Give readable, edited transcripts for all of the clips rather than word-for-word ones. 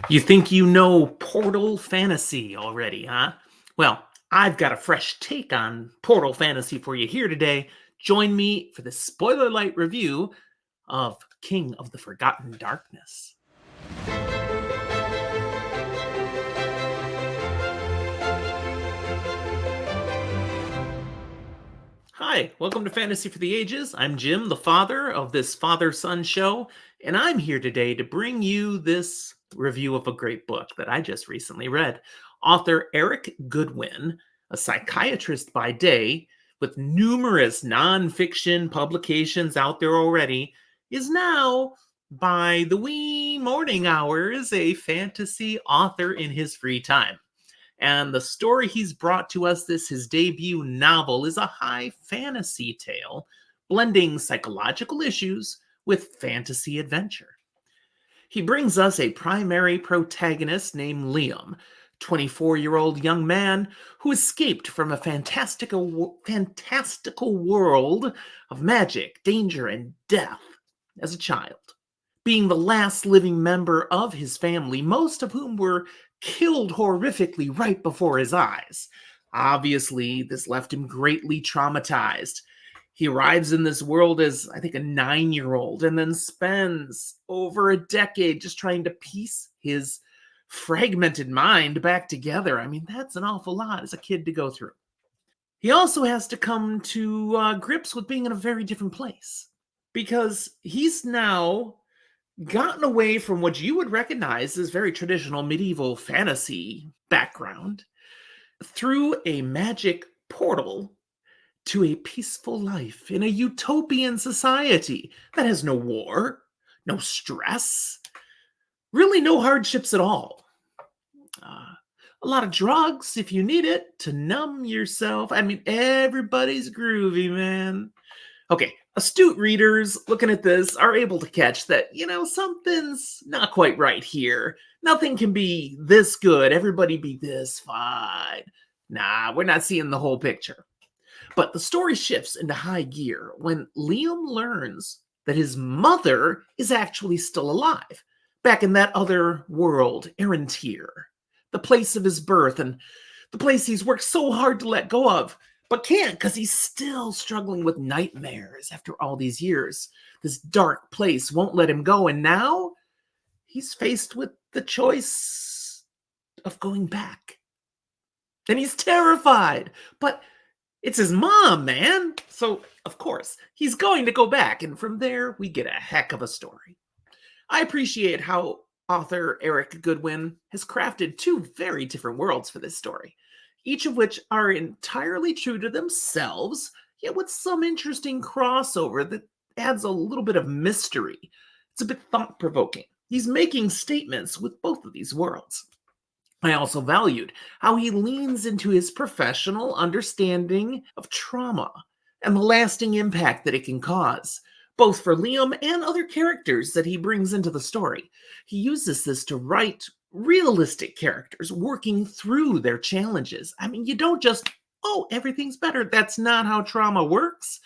You think you know Portal Fantasy already, huh? Well, I've got a fresh take on Portal Fantasy for you here today. Join me for the Spoiler-Lite review of King of the Forgotten Darkness. Hi, welcome to Fantasy for the Ages. I'm Jim, the father of this father-son show, and I'm here today to bring you this review of a great book that I just recently read. Author Eric Goodwin, a psychiatrist by day with numerous nonfiction publications out there already, is now, by the wee morning hours, a fantasy author in his free time. And the story he's brought to us, his debut novel, is a high fantasy tale, blending psychological issues with fantasy adventure. He brings us a primary protagonist named Liam, 24-year-old young man who escaped from a fantastical world of magic, danger, and death as a child. Being the last living member of his family, most of whom were killed horrifically right before his eyes. Obviously, this left him greatly traumatized. He arrives in this world as, I think, a 9-year-old and then spends over a decade just trying to piece his fragmented mind back together. I mean, that's an awful lot as a kid to go through. He also has to come to grips with being in a very different place because he's now gotten away from what you would recognize as very traditional medieval fantasy background through a magic portal to a peaceful life in a utopian society that has no war, no stress, really no hardships at all. Uh, a lot of drugs if you need it to numb yourself. I mean, everybody's groovy, man. Okay, astute readers looking at this are able to catch that, something's not quite right here. Nothing can be this good, everybody be this fine. Nah, we're not seeing the whole picture. But the story shifts into high gear when Liam learns that his mother is actually still alive, back in that other world, Erentir, the place of his birth and the place he's worked so hard to let go of, but can't because he's still struggling with nightmares after all these years. This dark place won't let him go, and now he's faced with the choice of going back. And he's terrified, but it's his mom, man. So, of course, he's going to go back, and from there, we get a heck of a story. I appreciate how author Eric Goodwin has crafted two very different worlds for this story, each of which are entirely true to themselves, yet with some interesting crossover that adds a little bit of mystery. It's a bit thought-provoking. He's making statements with both of these worlds. I also valued how he leans into his professional understanding of trauma and the lasting impact that it can cause, both for Liam and other characters that he brings into the story. He uses this to write realistic characters working through their challenges. I mean, you don't just, oh, everything's better. That's not how trauma works.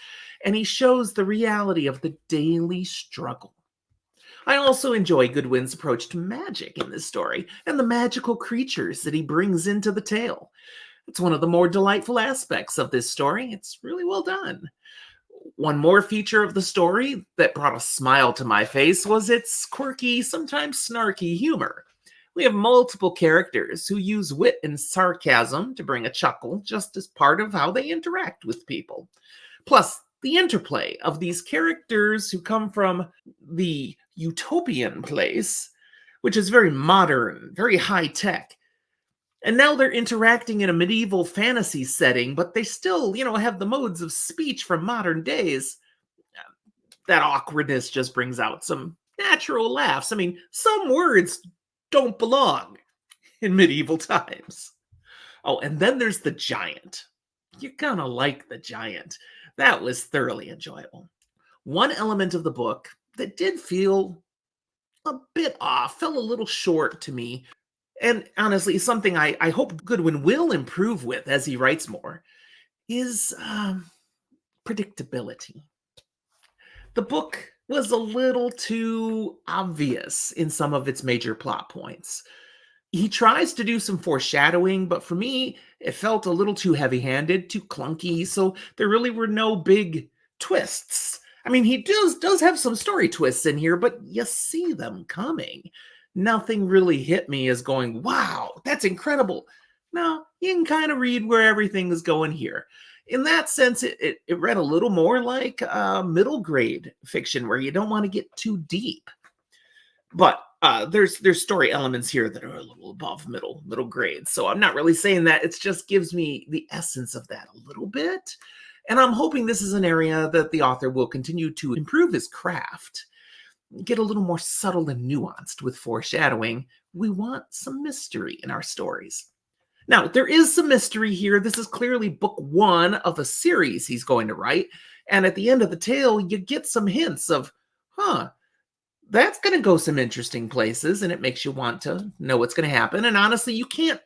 And he shows the reality of the daily struggle. I also enjoy Goodwin's approach to magic in this story and the magical creatures that he brings into the tale. It's one of the more delightful aspects of this story. It's really well done. One more feature of the story that brought a smile to my face was its quirky, sometimes snarky humor. We have multiple characters who use wit and sarcasm to bring a chuckle just as part of how they interact with people. Plus, the interplay of these characters who come from the utopian place, which is very modern, very high tech. And now they're interacting in a medieval fantasy setting, but they still, have the modes of speech from modern days. That awkwardness just brings out some natural laughs. I mean, some words don't belong in medieval times. Oh, and then there's the giant. You're gonna like the giant. That was thoroughly enjoyable. One element of the book that did feel a bit off, fell a little short to me, and honestly, something I hope Goodwin will improve with as he writes more, is predictability. The book was a little too obvious in some of its major plot points. He tries to do some foreshadowing, but for me, it felt a little too heavy-handed, too clunky, so there really were no big twists. I mean, he does have some story twists in here, but you see them coming. Nothing really hit me as going, wow, that's incredible. No, you can kind of read where everything is going here. In that sense, it read a little more like middle grade fiction where you don't want to get too deep. But there's story elements here that are a little above middle grade. So I'm not really saying that. It just gives me the essence of that a little bit. And I'm hoping this is an area that the author will continue to improve his craft, get a little more subtle and nuanced with foreshadowing. We want some mystery in our stories. Now, there is some mystery here. This is clearly book one of a series he's going to write. And at the end of the tale, you get some hints of, huh, that's going to go some interesting places, and it makes you want to know what's going to happen. And honestly, you can't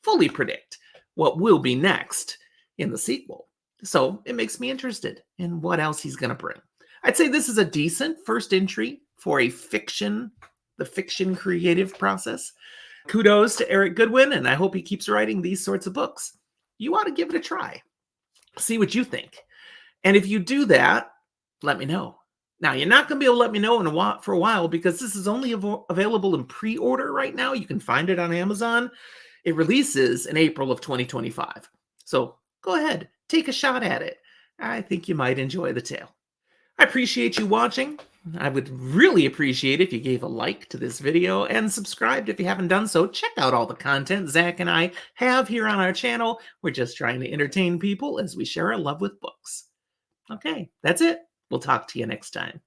fully predict what will be next in the sequel. So it makes me interested in what else he's going to bring. I'd say this is a decent first entry for the fiction creative process. Kudos to Eric Goodwin, and I hope he keeps writing these sorts of books. You ought to give it a try. See what you think. And if you do that, let me know. Now, you're not going to be able to let me know for a while because this is only available in pre-order right now. You can find it on Amazon. It releases in April of 2025. So go ahead, take a shot at it. I think you might enjoy the tale. I appreciate you watching. I would really appreciate if you gave a like to this video and subscribed if you haven't done so. Check out all the content Zach and I have here on our channel. We're just trying to entertain people as we share our love with books. Okay, that's it. We'll talk to you next time.